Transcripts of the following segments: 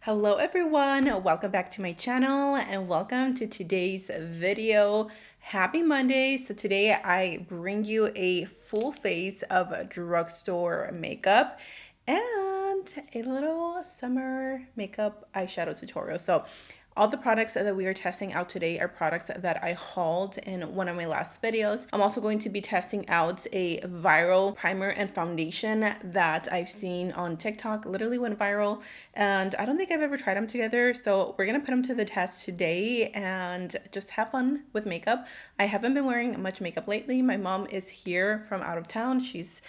Hello everyone, welcome back to my channel and welcome to today's video. Happy Monday. So today I bring you a full face of drugstore makeup and a little summer makeup eyeshadow tutorial. So all the products that we are testing out today are products that I hauled in one of my last videos. I'm also going to be testing out a viral primer and foundation that I've seen on TikTok. Literally went viral and I don't think I've ever tried them together. So we're gonna put them to the test today and just have fun with makeup. I haven't been wearing much makeup lately. My mom is here from out of town. She's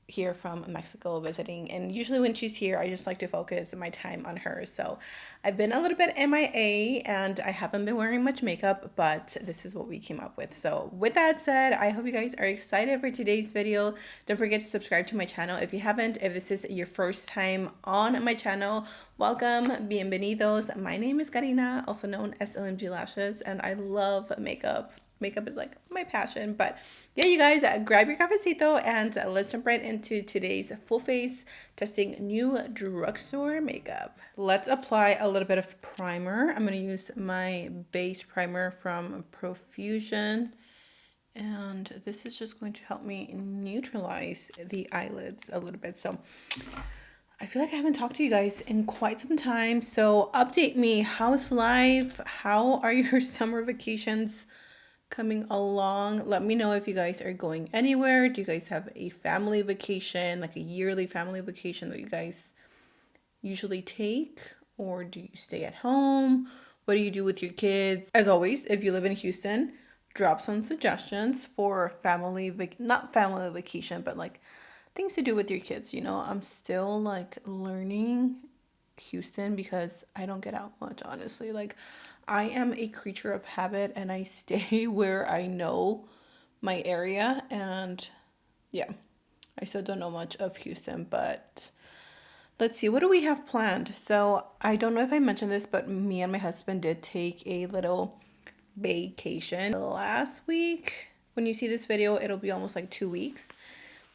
here from Mexico visiting, and usually when she's here I just like to focus my time on her. So I've been a little bit MIA and I haven't been wearing much makeup, but this is what we came up with. So with that said, I hope you guys are excited for today's video. Don't forget to subscribe to my channel if you haven't. If this is your first time on my channel, welcome, bienvenidos. My name is Karina, also known as OhMGlashes, and I love makeup. Makeup is like my passion. But yeah, you guys, grab your cafecito and let's jump right into today's full face testing new drugstore makeup. Let's apply a little bit of primer. I'm going to use my base primer from Profusion, and this is just going to help me neutralize the eyelids a little bit. So I feel like I haven't talked to you guys in quite some time, so update me. How's life? How are your summer vacations coming along? Let me know if you guys are going anywhere. Do you guys have a family vacation, like a yearly family vacation that you guys usually take, or do you stay at home? What do you do with your kids? As always, if you live in Houston, drop some suggestions for not family vacation, but like things to do with your kids. I'm still like learning Houston because I don't get out much, honestly. Like, I am a creature of habit and I stay where I know my area. And yeah, I still don't know much of Houston, but let's see, what do we have planned? So I don't know if I mentioned this, but me and my husband did take a little vacation last week. When you see this video, it'll be almost like 2 weeks.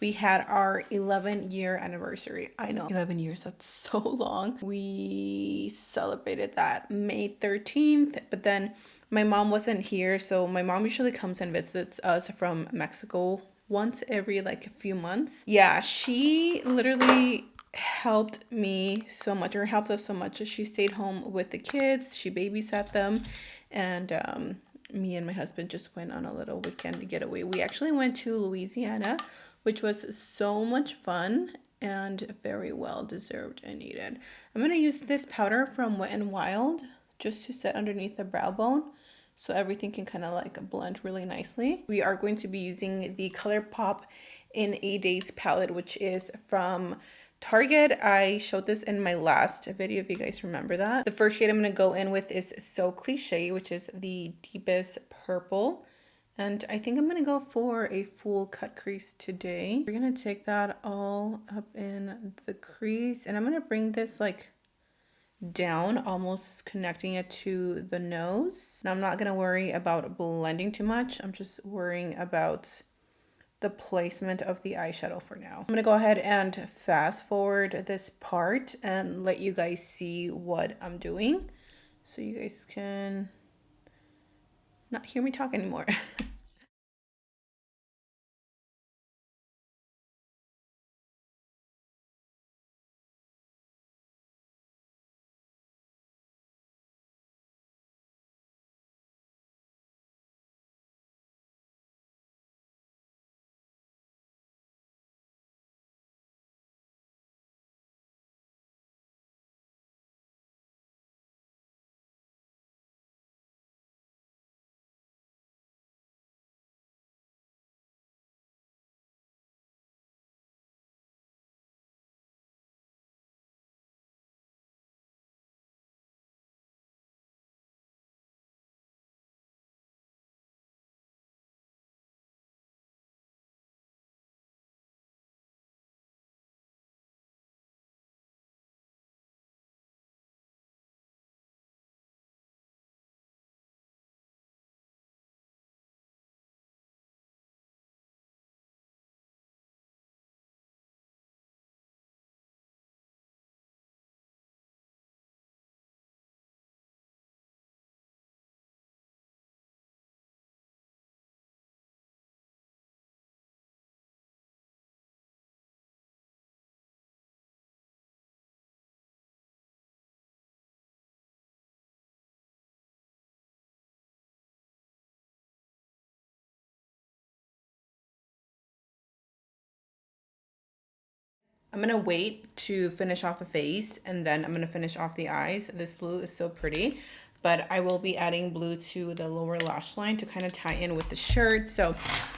We had our 11-year anniversary. I know, 11 years, that's so long. We celebrated that May 13th, but then my mom wasn't here. So my mom usually comes and visits us from Mexico once every like a few months. Yeah, she literally helped me so much, or helped us so much. She stayed home with the kids, she babysat them, and me and my husband just went on a little weekend getaway. We actually went to Louisiana, which was so much fun and very well deserved and needed. I'm going to use this powder from Wet n Wild just to set underneath the brow bone so everything can kind of like blend really nicely. We are going to be using the ColourPop in a Days palette, which is from Target. I showed this in my last video if you guys remember that. The first shade I'm going to go in with is So Cliche, which is the deepest purple. And I think I'm going to go for a full cut crease today. We're going to take that all up in the crease, and I'm going to bring this like down, almost connecting it to the nose. And I'm not going to worry about blending too much. I'm just worrying about the placement of the eyeshadow for now. I'm going to go ahead and fast forward this part and let you guys see what I'm doing so you guys can not hear me talk anymore. I'm gonna wait to finish off the face and then I'm gonna finish off the eyes. This blue is so pretty, but I will be adding blue to the lower lash line to kind of tie in with the shirt. So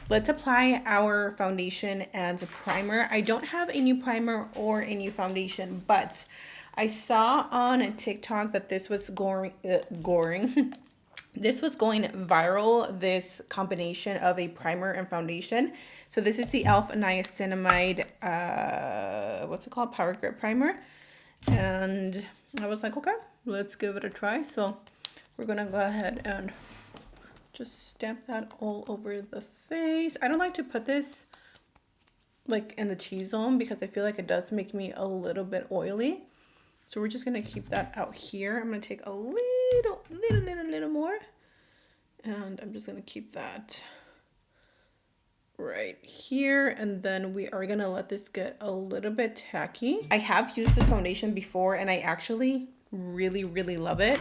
let's apply our foundation and primer. I don't have a new primer or a new foundation, but I saw on TikTok that this was goring. This was going viral, this combination of a primer and foundation. So this is the e.l.f. Niacinamide, what's it called? Power Grip Primer. And I was like, okay, let's give it a try. So we're gonna go ahead and just stamp that all over the face. I don't like to put this like in the T-zone because I feel like it does make me a little bit oily. So we're just gonna keep that out here. I'm gonna take a little more. And I'm just gonna keep that right here. And then we are gonna let this get a little bit tacky. I have used this foundation before and I actually really love it.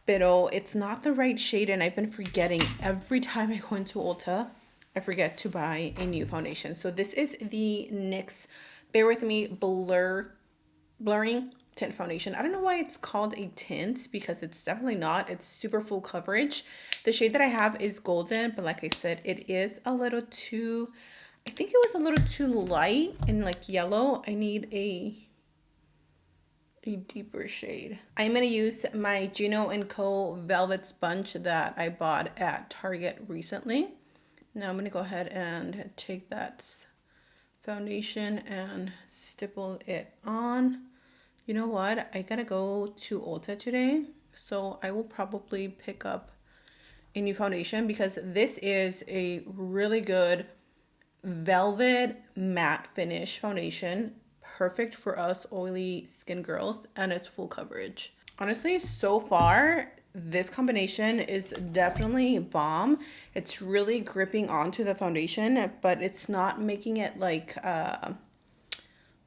But it's not the right shade and I've been forgetting every time I go into Ulta. I forget to buy a new foundation. So this is the NYX Bear With Me Blurring Tint Foundation. I don't know why it's called a tint because it's definitely not. It's super full coverage. The shade that I have is golden, but like I said, it is a little too, I think it was a little too light and like yellow. I need a deeper shade. I'm going to use my Gino & Co. Velvet Sponge that I bought at Target recently. Now I'm going to go ahead and take that foundation and stipple it on. You know what? I gotta go to Ulta today, so I will probably pick up a new foundation because this is a really good velvet matte finish foundation. Perfect for us oily skin girls, and it's full coverage. Honestly, so far, this combination is definitely bomb. It's really gripping onto the foundation, but it's not making it like,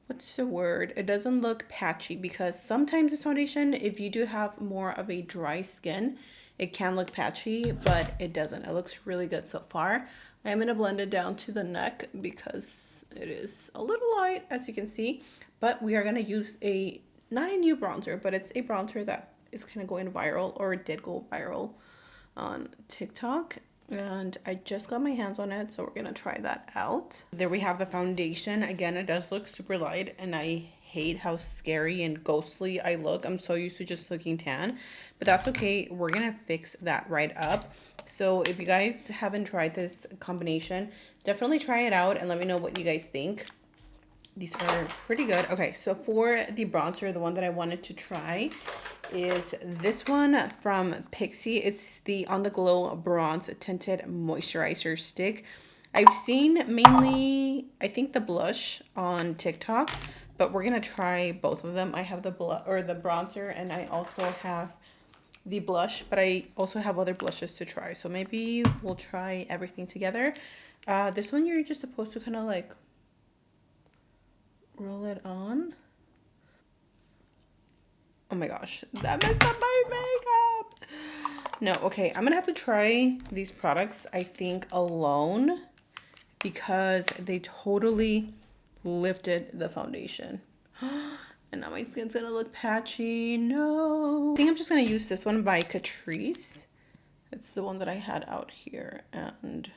what's the word? It doesn't look patchy because sometimes this foundation, if you do have more of a dry skin, it can look patchy, but it doesn't. It looks really good so far. I'm going to blend it down to the neck because it is a little light, as you can see, but we are going to use not a new bronzer, but it's a bronzer that is kind of going viral or did go viral on TikTok. And I just got my hands on it, so we're gonna try that out. There we have the foundation. Again, it does look super light and I hate how scary and ghostly I look. I'm so used to just looking tan, but that's okay. We're gonna fix that right up. So if you guys haven't tried this combination, definitely try it out and let me know what you guys think. These are pretty good. Okay, so for the bronzer, the one that I wanted to try is this one from Pixi. It's the On The Glow Bronze Tinted Moisturizer Stick. I've seen mainly, I think, the blush on TikTok, but we're gonna try both of them. I have the bronzer and I also have the blush, but I also have other blushes to try. So maybe we'll try everything together. This one you're just supposed to kind of like roll it on. Oh my gosh, that messed up my makeup. No, okay, I'm gonna have to try these products, I think, alone because they totally lifted the foundation. And now my skin's gonna look patchy. No. I think I'm just gonna use this one by Catrice. It's the one that I had out here, and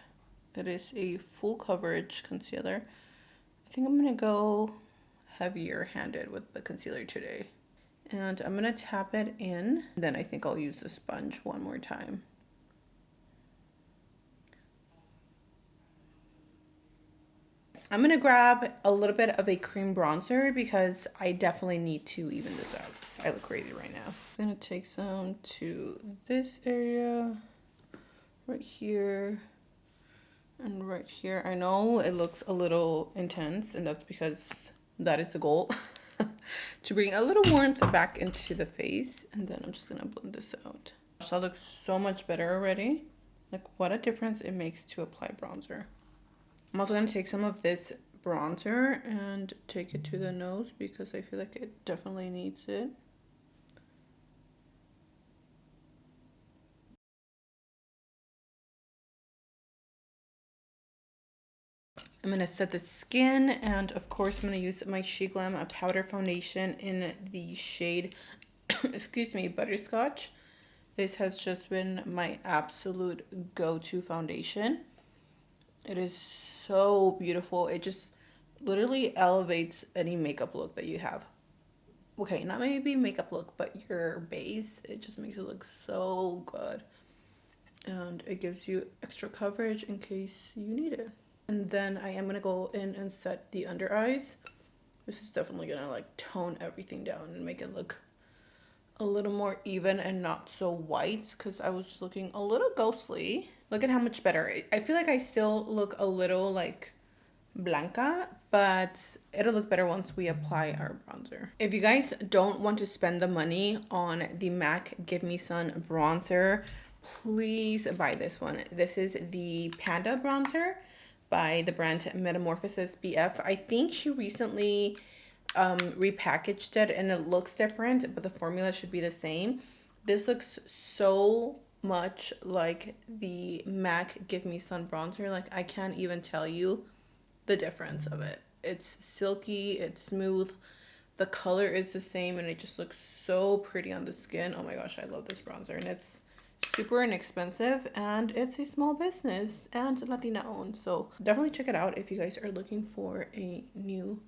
it is a full coverage concealer. I think I'm gonna go heavier handed with the concealer today. And I'm gonna tap it in. Then I think I'll use the sponge one more time. I'm gonna grab a little bit of a cream bronzer because I definitely need to even this out. I look crazy right now. I'm gonna take some to this area, right here, and right here. I know it looks a little intense, and that's because that is the goal. To bring a little warmth back into the face, and then I'm just gonna blend this out. So that looks so much better already. Like, what a difference it makes to apply bronzer. I'm also gonna take some of this bronzer and take it to the nose because I feel like it definitely needs it. I'm going to set the skin, and of course I'm going to use my SHEGLAM Powder Foundation in the shade, excuse me, Butterscotch. This has just been my absolute go-to foundation. It is so beautiful. It just literally elevates any makeup look that you have. Okay, not maybe makeup look, but your base. It just makes it look so good. And it gives you extra coverage in case you need it. And then I am going to go in and set the under eyes. This is definitely going to like tone everything down and make it look a little more even and not so white, because I was looking a little ghostly. Look at how much better. I feel like I still look a little like blanca, but it'll look better once we apply our bronzer. If you guys don't want to spend the money on the MAC Give Me Sun bronzer, please buy this one. This is the Panda bronzer by the brand Metamorphosis BF. I think she recently repackaged it and it looks different, but the formula should be the same. This looks so much like the MAC Give Me Sun bronzer. Like, I can't even tell you the difference of it. It's silky, it's smooth, the color is the same, and it just looks so pretty on the skin. Oh my gosh, I love this bronzer, and it's super inexpensive, and it's a small business and Latina owned, so definitely check it out if you guys are looking for a new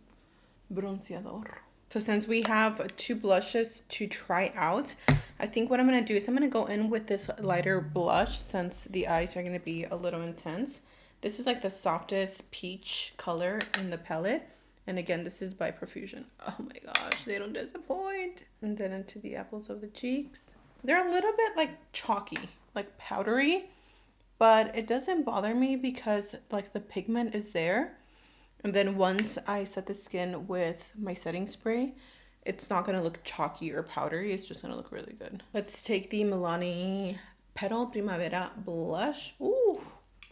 bronceador. So since we have two blushes to try out, I think what I'm going to do is I'm going to go in with this lighter blush since the eyes are going to be a little intense. This is like the softest peach color in the palette. And again, this is by Profusion. Oh my gosh, they don't disappoint. And then into the apples of the cheeks. They're a little bit like chalky, like powdery, but it doesn't bother me because like the pigment is there. And then once I set the skin with my setting spray, it's not going to look chalky or powdery. It's just going to look really good. Let's take the Milani Petal Primavera blush. Ooh,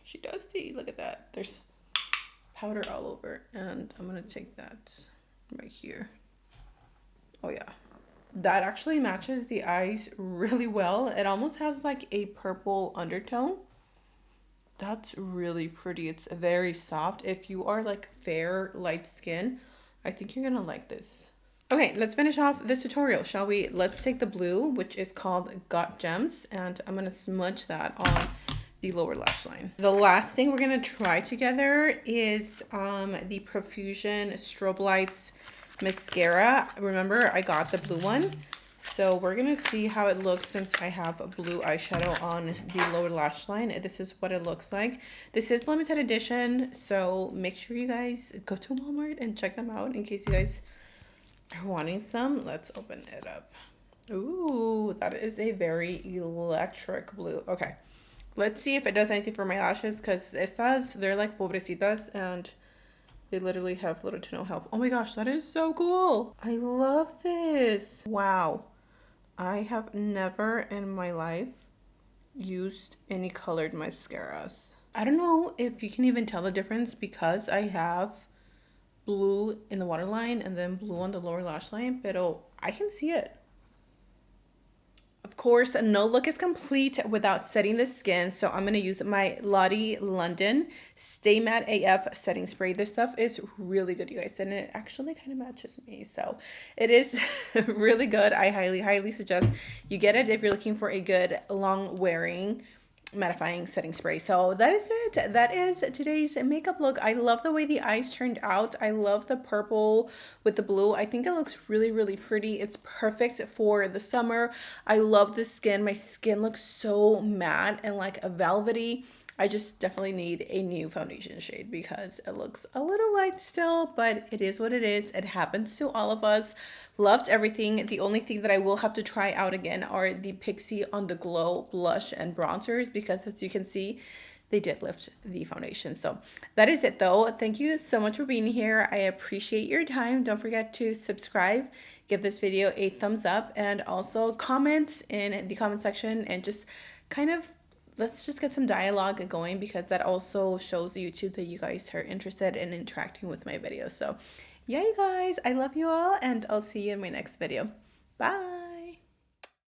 she does see. Look at that. There's powder all over. And I'm going to take that right here. Oh, yeah. That actually matches the eyes really well. It almost has like a purple undertone. That's really pretty. It's very soft. If you are like fair, light skin, I think you're gonna like this. Okay, let's finish off this tutorial, shall we? Let's take the blue, which is called Got Gems, and I'm gonna smudge that on the lower lash line. The last thing we're gonna try together is the Profusion Strobe Lights mascara. Remember, I got the blue one. So we're going to see how it looks since I have a blue eyeshadow on the lower lash line. This is what it looks like. This is limited edition, so make sure you guys go to Walmart and check them out in case you guys are wanting some. Let's open it up. Ooh, that is a very electric blue. Okay, let's see if it does anything for my lashes, because estas, they're like pobrecitas and they literally have little to no help. Oh my gosh, that is so cool. I love this. Wow. I have never in my life used any colored mascaras. I don't know if you can even tell the difference because I have blue in the waterline and then blue on the lower lash line, but I can see it. Of course, no look is complete without setting the skin, so I'm going to use my Lottie London Stay Matte AF setting spray. This stuff is really good, you guys, and it actually kind of matches me, so it is really good. I highly suggest you get it if you're looking for a good long wearing mattifying setting spray. So that is it. That is today's makeup look. I love the way the eyes turned out. I love the purple with the blue. I think it looks really pretty. It's perfect for the summer. I love the skin. My skin looks so matte and like a velvety. I just definitely need a new foundation shade because it looks a little light still, but it is what it is. It happens to all of us. Loved everything. The only thing that I will have to try out again are the Pixi On The Glow blush and bronzers because, as you can see, they did lift the foundation. So that is it though. Thank you so much for being here. I appreciate your time. Don't forget to subscribe, give this video a thumbs up, and also comment in the comment section and just kind of let's just get some dialogue going because that also shows YouTube that you guys are interested in interacting with my videos. So yeah, you guys, I love you all and I'll see you in my next video. Bye.